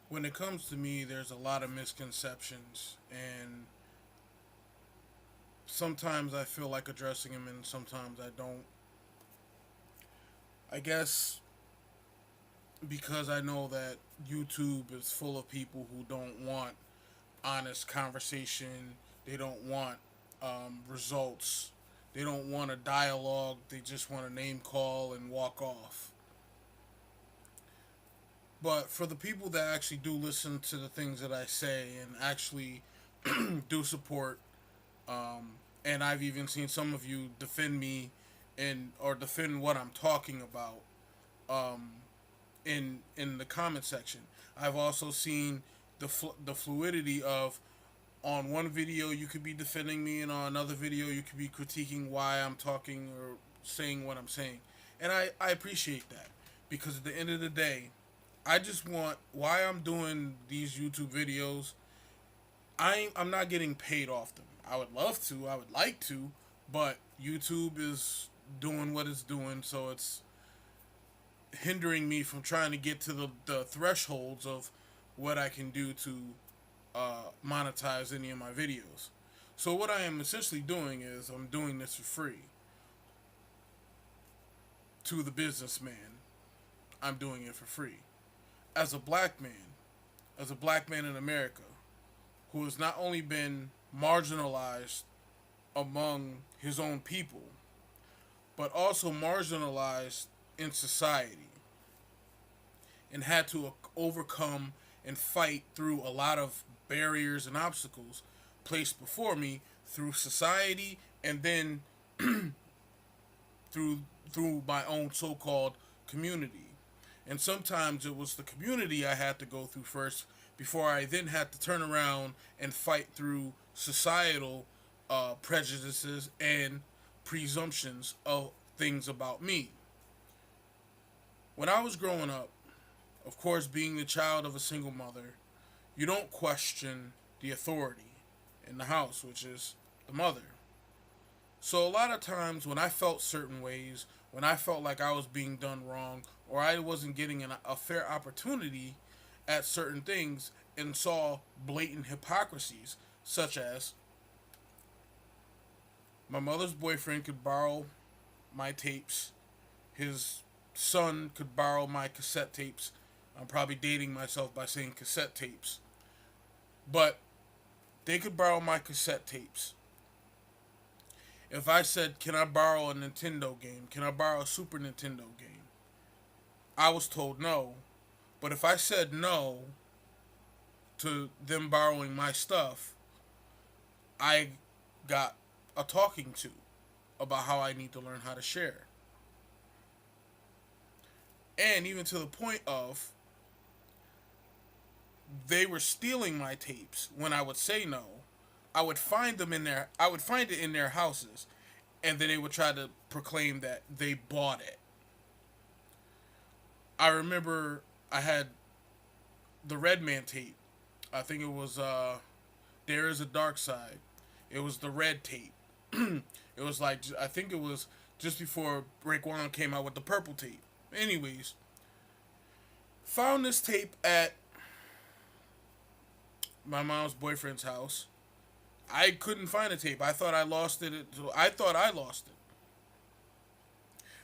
When it comes to me, there's a lot of misconceptions, and sometimes I feel like addressing them, and sometimes I don't. I guess because I know that YouTube is full of people who don't want honest conversation, they don't want results, they don't want a dialogue, they just want a name call and walk off. But for the people that actually do listen to the things that I say and actually do support, and I've even seen some of you defend me and or defend what I'm talking about in the comment section. I've also seen the fluidity of on one video you could be defending me and on another video you could be critiquing why I'm talking or saying what I'm saying. And I appreciate that because at the end of the day, I just want why I'm doing these YouTube videos. I'm not getting paid off them. I would love to. I would like to, but YouTube is doing what it's doing, so it's hindering me from trying to get to the thresholds of what I can do to monetize any of my videos. So what I am essentially doing is I'm doing this for free to the businessman. I'm doing it for free. As a black man, as a black man in America, who has not only been marginalized among his own people, but also marginalized in society and had to overcome and fight through a lot of barriers and obstacles placed before me through society and then through through my own so-called community. And sometimes it was the community I had to go through first before I then had to turn around and fight through societal prejudices and presumptions of things about me. When I was growing up, of course, being the child of a single mother, you don't question the authority in the house, which is the mother. So a lot of times when I felt certain ways, when I felt like I was being done wrong or I wasn't getting a fair opportunity at certain things and saw blatant hypocrisies, such as my mother's boyfriend could borrow my tapes, his son could borrow my cassette tapes. I'm probably dating myself by saying cassette tapes. But they could borrow my cassette tapes. If I said, "Can I borrow a Nintendo game? Can I borrow a Super Nintendo game?" I was told no. But if I said no to them borrowing my stuff, I got a talking to about how I need to learn how to share. And even to the point of they were stealing my tapes when I would say no. I would find it in their houses and then they would try to proclaim that they bought it. I remember I had the Redman tape. I think it was There Is a Dark Side. It was the red tape. It was like I think it was just before Raekwon came out with the purple tape. Anyways, found this tape at my mom's boyfriend's house. I couldn't find the tape. I thought I lost it. I thought I lost it.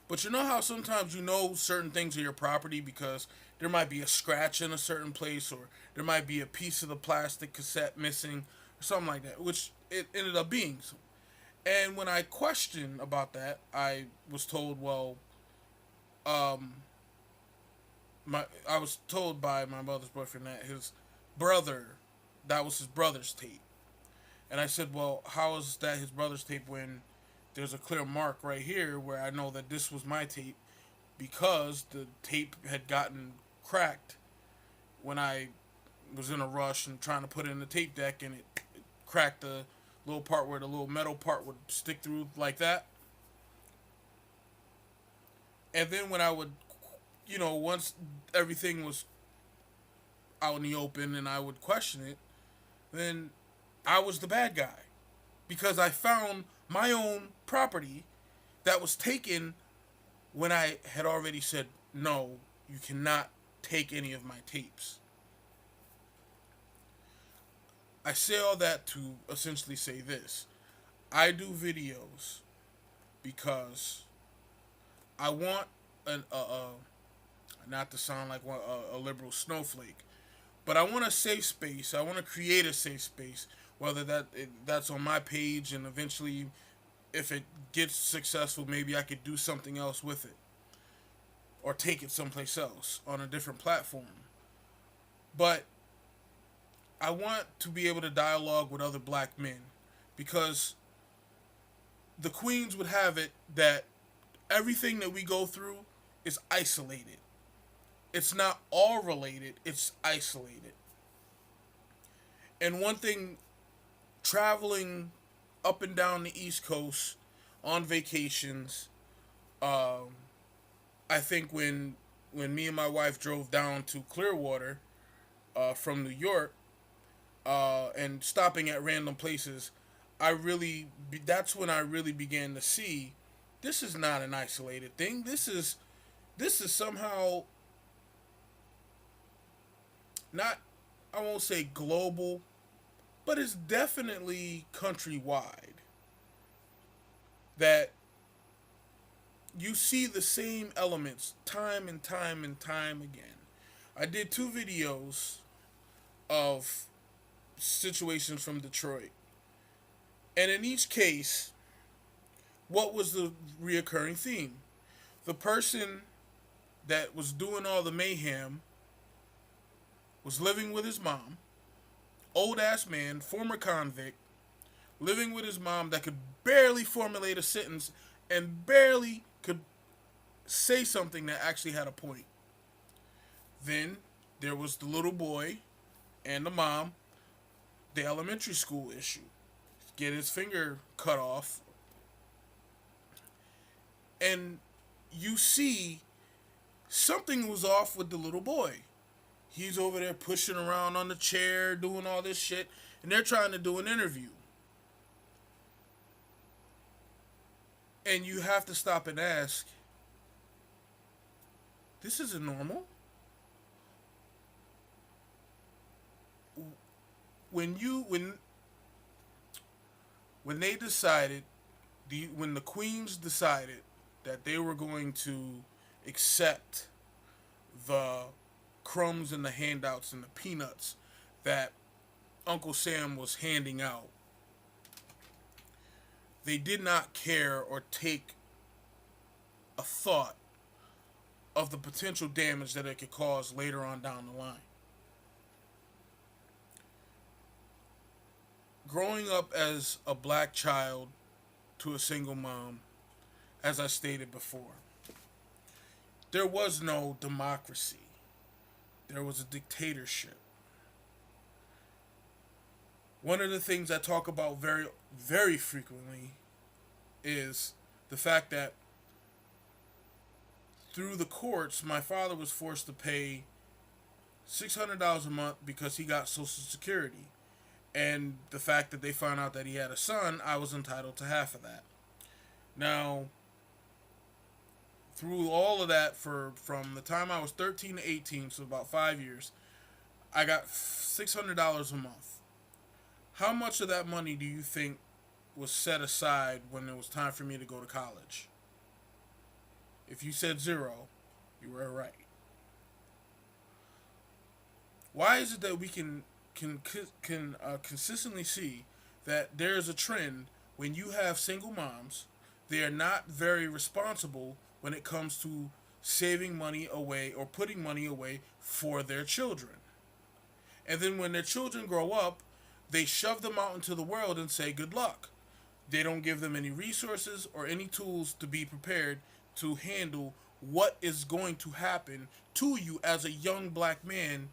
But you know how sometimes you know certain things are your property because there might be a scratch in a certain place or there might be a piece of the plastic cassette missing or something like that, which it ended up being. And when I questioned about that, I was told, well, um, I was told by my mother's boyfriend that that was his brother's tape. And I said, well, how is that his brother's tape when there's a clear mark right here where I know that this was my tape because the tape had gotten cracked when I was in a rush and trying to put it in the tape deck and it cracked the little part where the little metal part would stick through like that. And then when I would, once everything was out in the open and I would question it, then I was the bad guy because I found my own property that was taken when I had already said, no, you cannot take any of my tapes. I say all that to essentially say this. I do videos because I want not to sound like a liberal snowflake, but I want a safe space. I want to create a safe space, whether that's on my page, and eventually, if it gets successful, maybe I could do something else with it or take it someplace else on a different platform. But I want to be able to dialogue with other black men because the queens would have it that everything that we go through is isolated. It's not all related, it's isolated. And one thing, traveling up and down the East Coast on vacations, um, I think when me and my wife drove down to Clearwater from New York, and stopping at random places, that's when I really began to see this is not an isolated thing. This is somehow not, I won't say global, but it's definitely countrywide. That you see the same elements time and time and time again. I did two videos of situations from Detroit. And in each case, what was the reoccurring theme? The person that was doing all the mayhem was living with his mom, old ass man, former convict, living with his mom that could barely formulate a sentence and barely could say something that actually had a point. Then there was the little boy and the mom, the elementary school issue. Get his finger cut off. And you see something was off with the little boy. He's over there pushing around on the chair, doing all this shit, and they're trying to do an interview. And you have to stop and ask, this isn't normal. When they decided, when the queens decided that they were going to accept the crumbs and the handouts and the peanuts that Uncle Sam was handing out, they did not care or take a thought of the potential damage that it could cause later on down the line. Growing up as a black child to a single mom, as I stated before, there was no democracy. There was a dictatorship. One of the things I talk about very, very frequently is the fact that through the courts, my father was forced to pay $600 a month because he got Social Security. And the fact that they found out that he had a son, I was entitled to half of that. Now, through all of that, from the time I was 13 to 18, so about 5 years, I got $600 a month. How much of that money do you think was set aside when it was time for me to go to college? If you said zero, you were right. Why is it that we can consistently see that there is a trend when you have single moms, they are not very responsible when it comes to saving money away or putting money away for their children. And then when their children grow up, they shove them out into the world and say good luck. They don't give them any resources or any tools to be prepared to handle what is going to happen to you as a young black man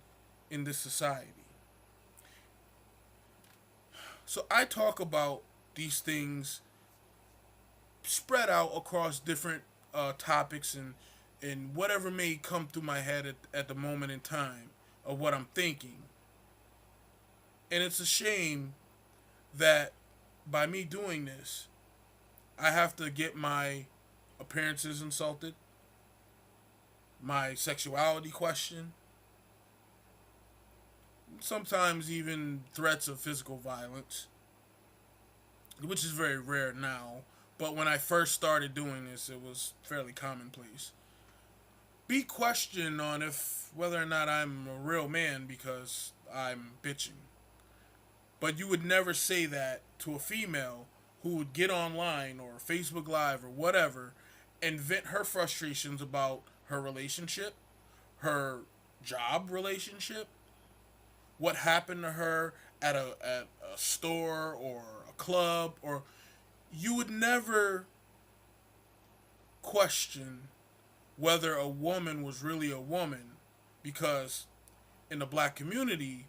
in this society. So I talk about these things spread out across different topics and whatever may come through my head at the moment in time of what I'm thinking. And it's a shame that by me doing this, I have to get my appearances insulted, my sexuality questioned. sometimes even threats of physical violence, which is very rare now. But when I first started doing this, it was fairly commonplace. Be questioned on if whether or not I'm a real man because I'm bitching. But you would never say that to a female who would get online or Facebook Live or whatever and vent her frustrations about her relationship, her job relationship, what happened to her at a store or a club, or you would never question whether a woman was really a woman, because in the black community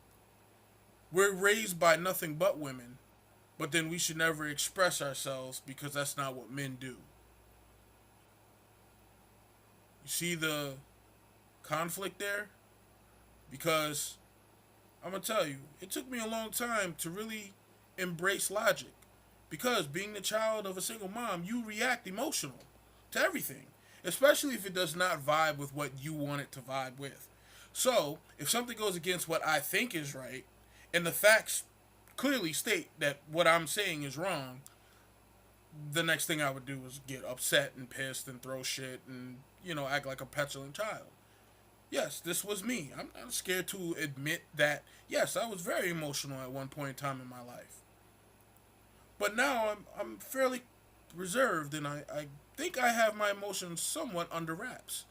we're raised by nothing but women, but then we should never express ourselves because that's not what men do. You see the conflict there? Because I'm going to tell you, it took me a long time to really embrace logic. Because being the child of a single mom, you react emotional to everything, especially if it does not vibe with what you want it to vibe with. So, if something goes against what I think is right, and the facts clearly state that what I'm saying is wrong, the next thing I would do is get upset and pissed and throw shit and, act like a petulant child. Yes, this was me. I'm not scared to admit that, yes, I was very emotional at one point in time in my life. But now I'm fairly reserved, and I think I have my emotions somewhat under wraps.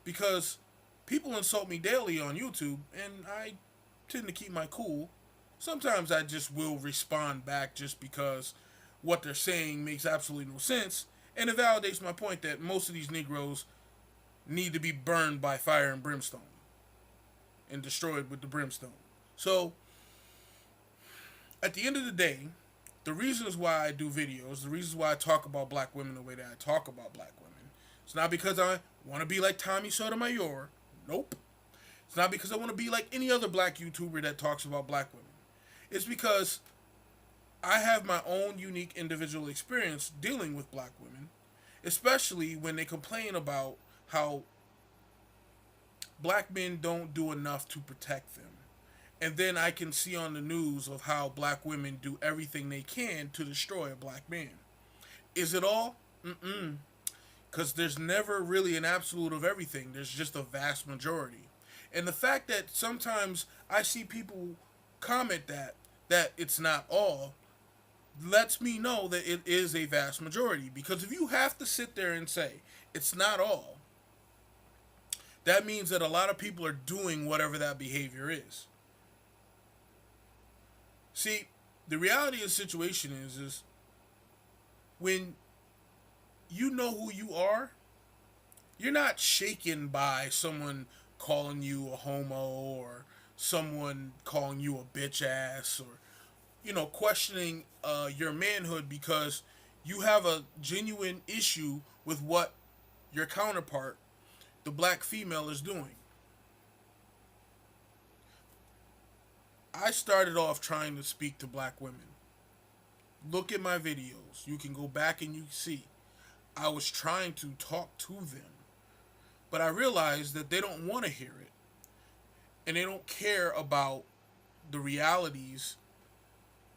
Because people insult me daily on YouTube, and I tend to keep my cool. Sometimes I just will respond back just because what they're saying makes absolutely no sense, and it validates my point that most of these Negroes need to be burned by fire and brimstone and destroyed with the brimstone. So, at the end of the day, the reasons why I do videos, the reasons why I talk about black women the way that I talk about black women, it's not because I want to be like Tommy Sotomayor. Nope. It's not because I want to be like any other black YouTuber that talks about black women. It's because I have my own unique individual experience dealing with black women, especially when they complain about how black men don't do enough to protect them. And then I can see on the news of how black women do everything they can to destroy a black man. Is it all? Mm-mm. Because there's never really an absolute of everything. There's just a vast majority. And the fact that sometimes I see people comment that it's not all, lets me know that it is a vast majority. Because if you have to sit there and say it's not all, that means that a lot of people are doing whatever that behavior is. See, the reality of the situation is when you know who you are, you're not shaken by someone calling you a homo or someone calling you a bitch ass or, questioning your manhood because you have a genuine issue with what your counterpart, the black female, is doing. I started off trying to speak to black women. Look at my videos. You can go back and you see. I was trying to talk to them. But I realized that they don't want to hear it. And they don't care about the realities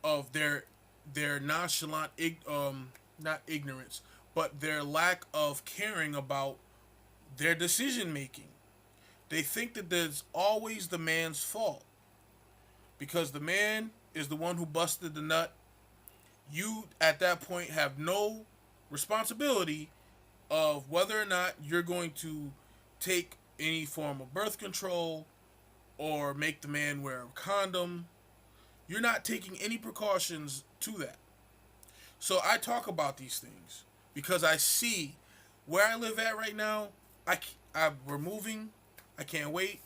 of their nonchalant, not ignorance, but their lack of caring about their decision making. They think that there's always the man's fault. Because the man is the one who busted the nut. You, at that point, have no responsibility of whether or not you're going to take any form of birth control or make the man wear a condom. You're not taking any precautions to that. So I talk about these things because I see where I live at right now. We're moving. I can't wait.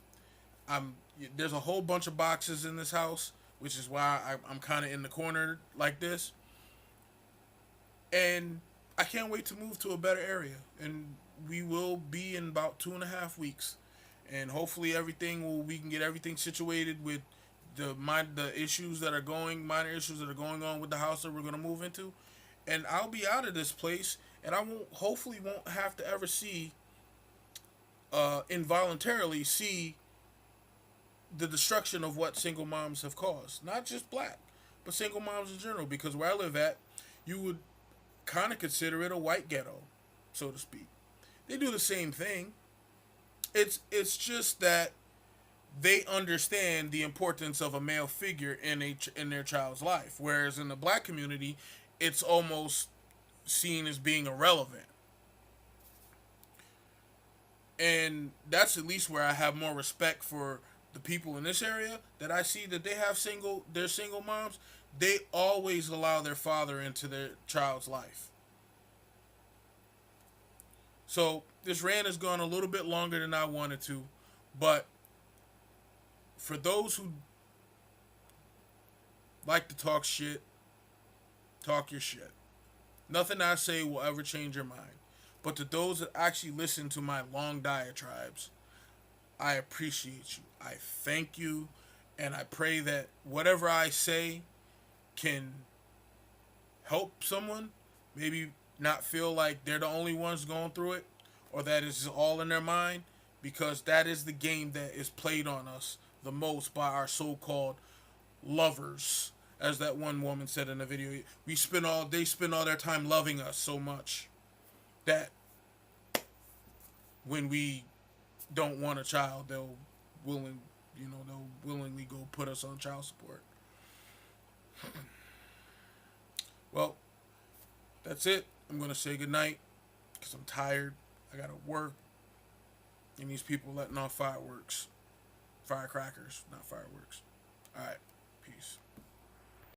There's a whole bunch of boxes in this house, which is why I'm kind of in the corner like this. And I can't wait to move to a better area. And we will be in about 2.5 weeks. And hopefully we can get everything situated with the minor issues that are going on with the house that we're going to move into. And I'll be out of this place, and I hopefully won't have to ever involuntarily see the destruction of what single moms have caused. Not just black, but single moms in general. Because where I live at, you would kind of consider it a white ghetto, so to speak. They do the same thing. It's just that they understand the importance of a male figure in their child's life, whereas in the black community, it's almost seen as being irrelevant. And that's at least where I have more respect for the people in this area that I see that they have they're single moms. They always allow their father into their child's life. So this rant has gone a little bit longer than I wanted to, but for those who like to talk shit, talk your shit. Nothing I say will ever change your mind. But to those that actually listen to my long diatribes, I appreciate you. I thank you. And I pray that whatever I say can help someone. Maybe not feel like they're the only ones going through it, or that it's all in their mind, because that is the game that is played on us the most by our so-called lovers. As that one woman said in the video, they spend all their time loving us so much that when we don't want a child, they'll willingly go put us on child support. Well, that's it. I'm gonna say goodnight because I'm tired. I gotta work, and these people letting off firecrackers, not fireworks. All right, peace.